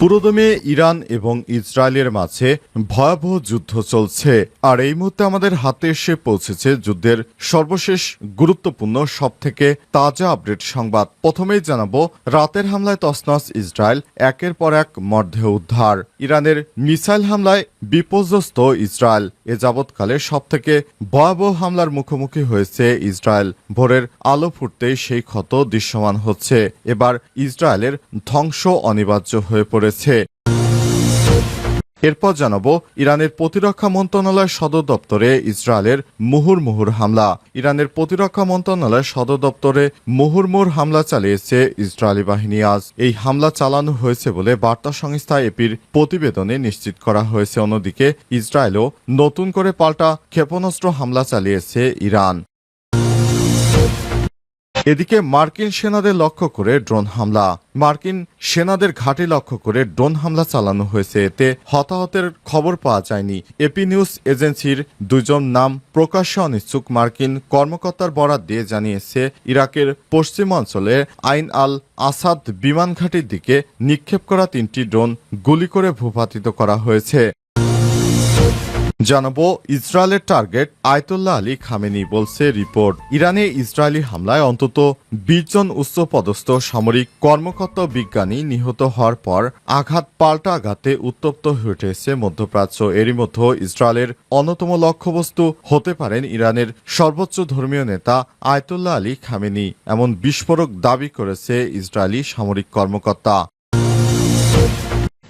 পুরোদমে ইরান এবং ইসরায়েলের মাঝে ভয়াবহ যুদ্ধ চলছে। আর এই মুহূর্তে আমাদের হাতে এসে পৌঁছেছে যুদ্ধের সর্বশেষ গুরুত্বপূর্ণ সবথেকে তাজা আপডেট সংবাদ। প্রথমেই জানাবো, রাতের হামলায় তছনছ ইসরায়েল, একের পর এক মরদেহ উদ্ধার। ইরানের মিসাইল হামলায় বিপর্যস্ত ইসরায়েল। এ যাবৎকালে সবথেকে ভয়াবহ হামলার মুখোমুখি হয়েছে ইসরায়েল। ভোরের আলো ফুটতেই সেই ক্ষত দৃশ্যমান হচ্ছে। এবার ইসরায়েলের ধ্বংস অনিবার্য হয়ে পড়েছে। এরপর জানাবো, ইরানের প্রতিরক্ষা মন্ত্রণালয় সদর দপ্তরে ইসরায়েলের মুহুর্মুহুর হামলা। ইরানের প্রতিরক্ষা মন্ত্রণালয় সদর দপ্তরে মুহুর্মুহুর হামলা চালিয়েছে ইসরায়েলি বাহিনী। আজ এই হামলা চালানো হয়েছে বলে বার্তা সংস্থা এপির প্রতিবেদনে নিশ্চিত করা হয়েছে। অন্যদিকে ইসরায়েলও নতুন করে পাল্টা ক্ষেপণাস্ত্র হামলা চালিয়েছে ইরান। এদিকে মার্কিন সেনাদের লক্ষ্য করে ড্রোন হামলা। মার্কিন সেনাদের ঘাঁটি লক্ষ্য করে ড্রোন হামলা চালানো হয়েছে। এতে হতাহতের খবর পাওয়া যায়নি। এপি নিউজ এজেন্সির দুজন নাম প্রকাশ্যে অনিচ্ছুক মার্কিন কর্মকর্তার বরাত দিয়ে জানিয়েছে, ইরাকের পশ্চিম অঞ্চলে আইন আল আসাদ বিমান ঘাঁটির দিকে নিক্ষেপ করা 3টি ড্রোন গুলি করে ভূপাতিত করা হয়েছে। জানাবো, ইসরায়েলের টার্গেট আয়তুল্লাহ আলী খামেনি, বলছে রিপোর্ট। ইরানে ইসরায়েলি হামলায় অন্তত 20 জন উচ্চপদস্থ সামরিক কর্মকর্তা বিজ্ঞানী নিহত হওয়ার পর পাল্টা আঘাতে উত্তপ্ত হয়ে উঠেছে মধ্যপ্রাচ্য। এরই মধ্যে ইসরায়েলের অন্যতম লক্ষ্যবস্তু হতে পারেন ইরানের সর্বোচ্চ ধর্মীয় নেতা আয়তুল্লাহ আলী খামেনি, এমন বিস্ফোরক দাবি করেছে ইসরায়েলি সামরিক কর্মকর্তা।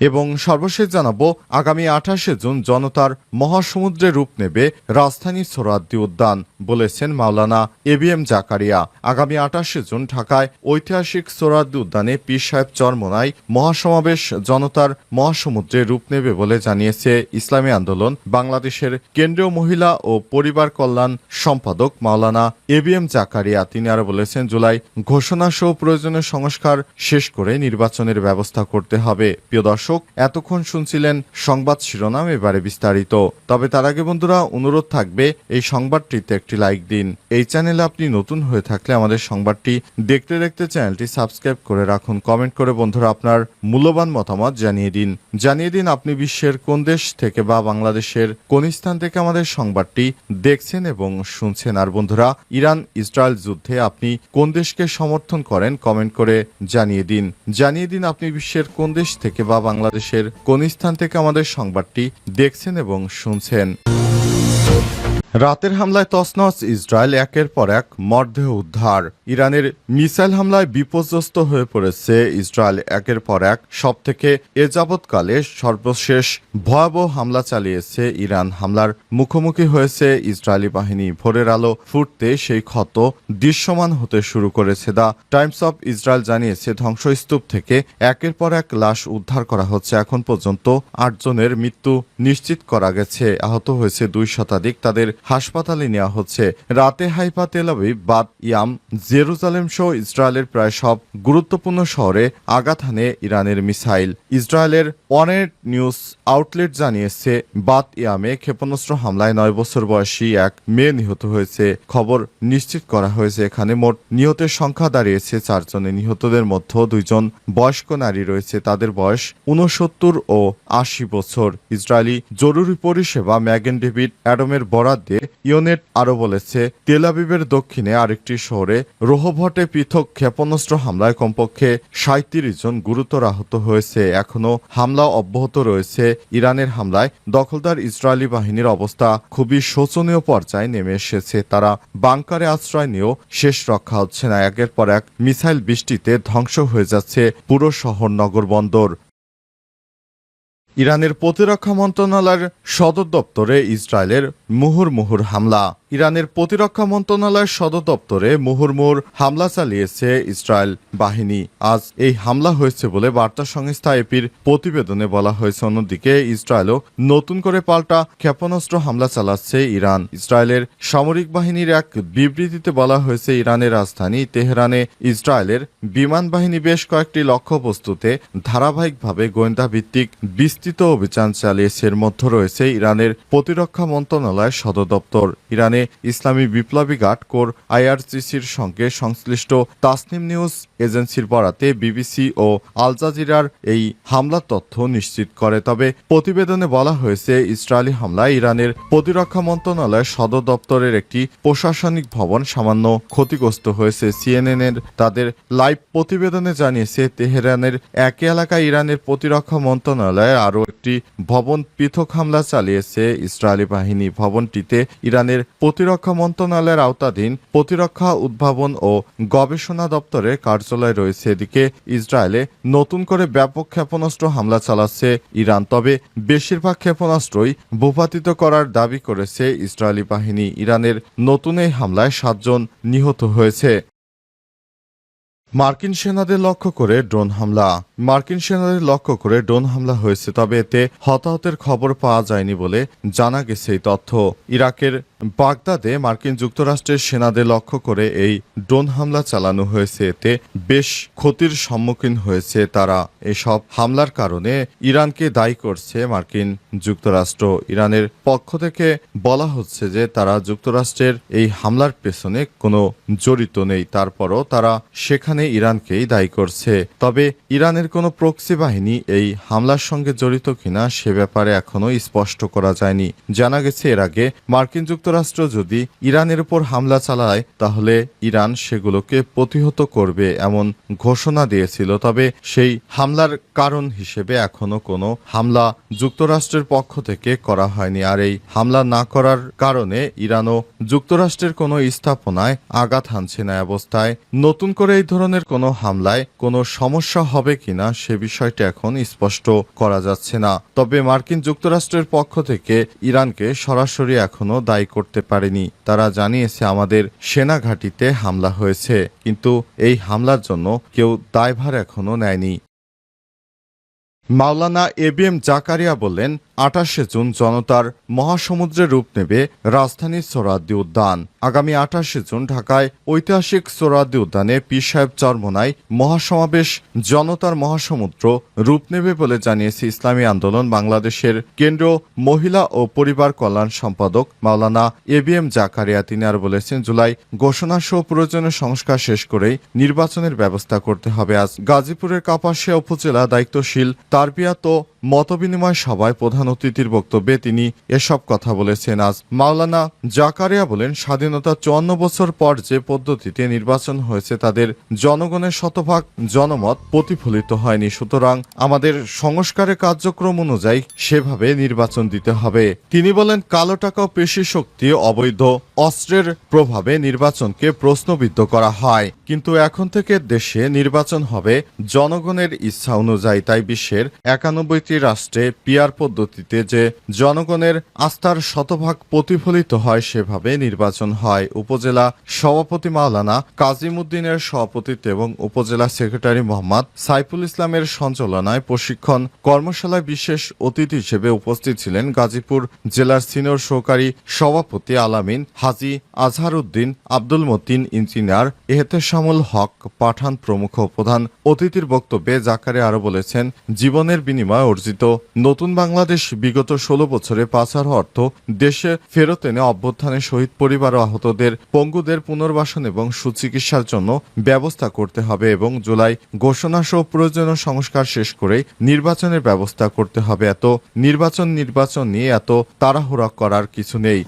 এবং সর্বশেষ জানাবো, আগামী 28শে জুন জনতার মহাসমুদ্রে রূপ নেবে রাজধানী সোহরাওয়ার্দী উদ্যান, বলেছেন মাওলানা এবিএম জাকারিয়া। আগামী 28শে জুন ঢাকায় ঐতিহাসিক সোহরাওয়ার্দী উদ্যানে পীর সাহেব চরমোনাই মহাসমাবেশ জনতার মহাসমুদ্রে রূপ নেবে বলে জানিয়েছে ইসলামী আন্দোলন বাংলাদেশের কেন্দ্রীয় মহিলা ও পরিবার কল্যাণ সম্পাদক মাওলানা এবিএম জাকারিয়া। তিনি আরো বলেছেন, জুলাই ঘোষণা সহ প্রয়োজনীয় সংস্কার শেষ করে নির্বাচনের ব্যবস্থা করতে হবে। প্রিয় দর্শক, এতক্ষণ শুনছিলেন সংবাদ শিরোনাম, এবারে বিস্তারিত। তবে তার আগে বন্ধুরা, অনুরোধ থাকবে এই সংবাদটিতে একটি লাইক দিন। এই চ্যানেলে আপনি নতুন হয়ে থাকলে আমাদের সংবাদটি দেখতে দেখতে চ্যানেলটি সাবস্ক্রাইব করে রাখুন। কমেন্ট করে বন্ধুরা আপনার মূল্যবান মতামত জানিয়ে দিন আপনি বিশ্বের কোন দেশ থেকে বা বাংলাদেশের কোন স্থান থেকে আমাদের সংবাদটি দেখছেন এবং শুনছেন। আর বন্ধুরা, ইরান ইসরায়েল যুদ্ধে আপনি কোন দেশকে সমর্থন করেন কমেন্ট করে জানিয়ে দিন আপনি বিশ্বের কোন দেশ থেকে বা বাংলাদেশের কোন স্থান থেকে আমাদের সংবাদটি দেখছেন এবং শুনছেন। রাতের হামলায় তছনছ ইসরায়েল, একের পর এক মরদেহ উদ্ধার। ইরানের মিসাইল হামলায় বিপর্যস্ত হয়ে পড়েছে ইসরায়েল। একের পর এক সবথেকে এ যাবৎকালে সর্বশেষ ভয়াবহ হামলা চালিয়েছে ইরান। হামলার মুখোমুখি হয়েছে ইসরায়েলি বাহিনী। ভোরের আলো ফুটতে সেই ক্ষত দৃশ্যমান হতে শুরু করেছে। দ্য টাইমস অব ইসরায়েল জানিয়েছে, ধ্বংসস্তূপ থেকে একের পর এক লাশ উদ্ধার করা হচ্ছে। এখন পর্যন্ত 8 জনের মৃত্যু নিশ্চিত করা গেছে। আহত হয়েছে 2 শতাধিক। তাদের হাসপাতালে নেওয়া হচ্ছে। রাতে Haifa, Tel Aviv, Baat yam, Jerusalem সহ ইসরায়েলের প্রায় সব গুরুত্বপূর্ণ শহরে আঘাত হানে ইরানের মিসাইল। ইসরায়েলের ওয়ানেট নিউজ আউটলেট জানিয়েছে, বাত ইয়ামে ক্ষেপণাস্ত্র হামলায় 9 বছর বয়সী এক মেয়ে নিহত হয়েছে। খবর নিশ্চিত করা হয়েছে। এখানে মোট নিহতের সংখ্যা দাঁড়িয়েছে 4 জনে। নিহতদের মধ্যে 2 জন বয়স্ক নারী রয়েছে। তাদের বয়স 69 ও 80 বছর। ইসরায়েলি জরুরি পরিষেবা ম্যাগেন ডেভিড অ্যাডমের বরাত দিয়ে ইয়নেট আরো বলেছে, তেল আবিবের দক্ষিণে আরেকটি শহরে রোহভটে পৃথক ক্ষেপণাস্ত্র হামলায় কমপক্ষে 37 জন গুরুতর আহত হয়েছে। এখনো হামলা অব্যাহত রয়েছে। ইরানের হামলায় দখলদার ইসরায়েলি বাহিনীর অবস্থা খুবই শোচনীয় পর্যায়ে নেমে এসেছে। তারা বাংকারে আশ্রয় নিয়েও শেষ রক্ষা হচ্ছে না। একের পর এক মিসাইল বৃষ্টিতে ধ্বংস হয়ে যাচ্ছে পুরো শহর, নগর, বন্দর। ইরানের প্রতিরক্ষা মন্ত্রণালয়ের সদর দপ্তরে ইসরায়েলের মুহুর্মুহুর হামলা। ইরানের প্রতিরক্ষা মন্ত্রণালয়ের সদর দপ্তরে মুহুর্মুহুর হামলা চালিয়েছে ইসরায়েল বাহিনী। আজ এই হামলা হয়েছে বলে বার্তা সংস্থা এপির প্রতিবেদনে বলা হয়েছে। অন্যদিকে ইসরায়েলও নতুন করে পাল্টা ক্ষেপণাস্ত্র হামলা চালাচ্ছে ইরান। ইসরায়েলের সামরিক বাহিনীর এক বিবৃতিতে বলা হয়েছে, ইরানের রাজধানী তেহরানে ইসরায়েলের বিমান বাহিনী বেশ কয়েকটি লক্ষ্যবস্তুতে ধারাবাহিকভাবে গোয়েন্দা ভিত্তিক বিস্তৃত অভিযান চালিয়েছে। এর মধ্যে রয়েছে ইরানের প্রতিরক্ষা মন্ত্রণালয়ের সদর দপ্তর। ইরানের ইরানে ইসলামী বিপ্লবী গার্ড কোর আইআরজিসির সঙ্গে সংশ্লিষ্ট তাসনিম নিউজ এজেন্সির বরাতে বিবিসি ও আল জাজিরার এই হামলার তথ্য নিশ্চিত করে। তবে প্রতিবেদনে বলা হয়েছে, ইসরায়েলি হামলায় ইরানের প্রতিরক্ষা মন্ত্রণালয়ের সদর দপ্তরের একটি প্রশাসনিক ভবন সামান্য ক্ষতিগ্রস্ত হয়েছে। সিএনএন তাদের লাইভ প্রতিবেদনে জানিয়েছে, তেহরানের একই এলাকায় ইরানের প্রতিরক্ষা মন্ত্রণালয়ের আরও একটি ভবন পৃথক হামলা চালিয়েছে ইসরায়েলি বাহিনী। ভবনটিতে ইরানের প্রতিরক্ষা মন্ত্রণালয়ের আওতাধীন প্রতিরক্ষা উদ্ভাবন ও গবেষণা দপ্তরের কার্যালয় রয়েছে। এদিকে ইসরায়েলে নতুন করে ব্যাপক ক্ষেপণাস্ত্র হামলা চালাচ্ছে ইরান। তবে বেশিরভাগ ক্ষেপণাস্ত্রই ভূপাতিত করার দাবি করেছে ইসরায়েলি বাহিনী। ইরানের নতুন এই হামলায় 7 জন নিহত হয়েছে। মার্কিন সেনাদের লক্ষ্য করে ড্রোন হামলা। মার্কিন সেনাদের লক্ষ্য করে ড্রোন হামলা হয়েছে, তবে এতে হতাহতের খবর পাওয়া যায়নি বলে জানা গেছে এই তথ্য। ইরাকের বাগদাদে মার্কিন যুক্তরাষ্ট্রের সেনাদের লক্ষ্য করে এই ড্রোন হামলা চালানো হয়েছে। এতে বেশ ক্ষতির সম্মুখীন হয়েছে তারা। এসব হামলার কারণে ইরানকে দায়ী করছে মার্কিন যুক্তরাষ্ট্র। ইরানের পক্ষ থেকে বলা হচ্ছে যে তারা যুক্তরাষ্ট্রের এই হামলার পেছনে কোনো জড়িত নেই। তারপরও তারা সেখানে ইরানকেই দায়ী করছে। তবে ইরানের কোনো প্রক্সি বাহিনী এই হামলার সঙ্গে জড়িত কিনা সে ব্যাপারে এখনো স্পষ্ট করা যায়নি। জানা গেছে, এর আগে মার্কিন যুক্তরাষ্ট্র যদি ইরানের উপর হামলা চালায় তাহলে ইরান সেগুলোকে প্রতিহত করবে এমন ঘোষণা দিয়েছিল। তবে সেই হামলার কারণ হিসেবে এখনো কোনো হামলা যুক্তরাষ্ট্রের পক্ষ থেকে করা হয়নি। আর এই হামলা না করার কারণে ইরানও যুক্তরাষ্ট্রের কোনো স্থাপনায় আঘাত হানছে না অবস্থায় নতুন করে এই ধরনের কোনো হামলায় কোনো সমস্যা হবে কিনা সে বিষয়টা এখন স্পষ্ট করা যাচ্ছে না। তবে মার্কিন যুক্তরাষ্ট্রের পক্ষ থেকে ইরানকে সরাসরি এখনো দায়ী করতে পারেনি। তারা জানিয়েছে, আমাদের সেনা ঘাঁটিতে হামলা হয়েছে, কিন্তু এই হামলার জন্য কেউ দায়ভার এখনো নেয়নি। মাওলানা এবিএম জাকারিয়া বললেন, 28শে জুন জনতার মহাসমুদ্রে রূপ নেবে রাজধানীর সোহরাওয়ার্দী উদ্যান। আগামী 28শে জুন ঢাকায় ঐতিহাসিক সোহরাওয়ার্দী উদ্যানে পীর সাহেব চরমোনাই মহাসমাবেশ জনতার মহাসমুদ্র রূপ নেবে বলে জানিয়েছে ইসলামী আন্দোলন বাংলাদেশের কেন্দ্রীয় মহিলা ও পরিবার কল্যাণ সম্পাদক মাওলানা এবিএম জাকারিয়া। তিনি আর বলেছেন, জুলাই ঘোষণা সহ প্রয়োজনীয় সংস্কার শেষ করেই নির্বাচনের ব্যবস্থা করতে হবে। আজ গাজীপুরের কাপাসিয়া উপজেলা দায়িত্বশীল তারবিয়াত ও মতবিনিময় সভায় প্রধান অতিথির বক্তব্যে তিনি এসব কথা বলেছেন। আজ মাওলানা জাকারিয়া বলেন, স্বাধীনতা 54 বছর পর যে পদ্ধতিতে নির্বাচন হয়েছে তাদের জনগণের শতভাগ জনমত প্রতিফলিত হয়নি। সুতরাং আমাদের সংস্কারের কার্যক্রম অনুযায়ী সেভাবে নির্বাচন দিতে হবে। তিনি বলেন, কালো টাকা ও পেশি শক্তি অবৈধ অস্ত্রের প্রভাবে নির্বাচনকে প্রশ্নবিদ্ধ করা হয়, কিন্তু এখন থেকে দেশে নির্বাচন হবে জনগণের ইচ্ছা অনুযায়ী। তাই বিশ্বের 91টি রাষ্ট্রে পিআর পদ্ধতিতে যে জনগণের আস্থার শতভাগ প্রতিফলিত হয় সেভাবে নির্বাচন হয়। উপজেলা সভাপতি মাওলানা কাজিমউদ্দিনের সভাপতিত্বে এবং উপজেলা সেক্রেটারি মোহাম্মদ সাইফুল ইসলামের সঞ্চালনায় প্রশিক্ষণ কর্মশালায় বিশেষ অতিথি হিসেবে উপস্থিত ছিলেন গাজীপুর জেলার সিনিয়র সহকারী সভাপতি আলামিন, হাজী আজহারউদ্দিন, আব্দুল মতিন ইঞ্জিনিয়ার, এহতেশামুল হক পাঠান প্রমুখ। প্রধান অতিথির বক্তব্যে জাকারিয়া আরও বলেছেন, জীবনের বিনিময়ে অর্জিত নতুন বাংলাদেশ বিগত 16 বছরে পাচার অর্থ দেশে ফেরত এনে অভ্যুত্থানে শহীদ পরিবার ও আহতদের পঙ্গুদের পুনর্বাসন এবং সুচিকিৎসার জন্য ব্যবস্থা করতে হবে এবং জুলাই ঘোষণা সহ প্রয়োজনীয় সংস্কার শেষ করে নির্বাচনের ব্যবস্থা করতে হবে। এত নির্বাচন নিয়ে এত তাড়াহুড়া করার কিছু নেই।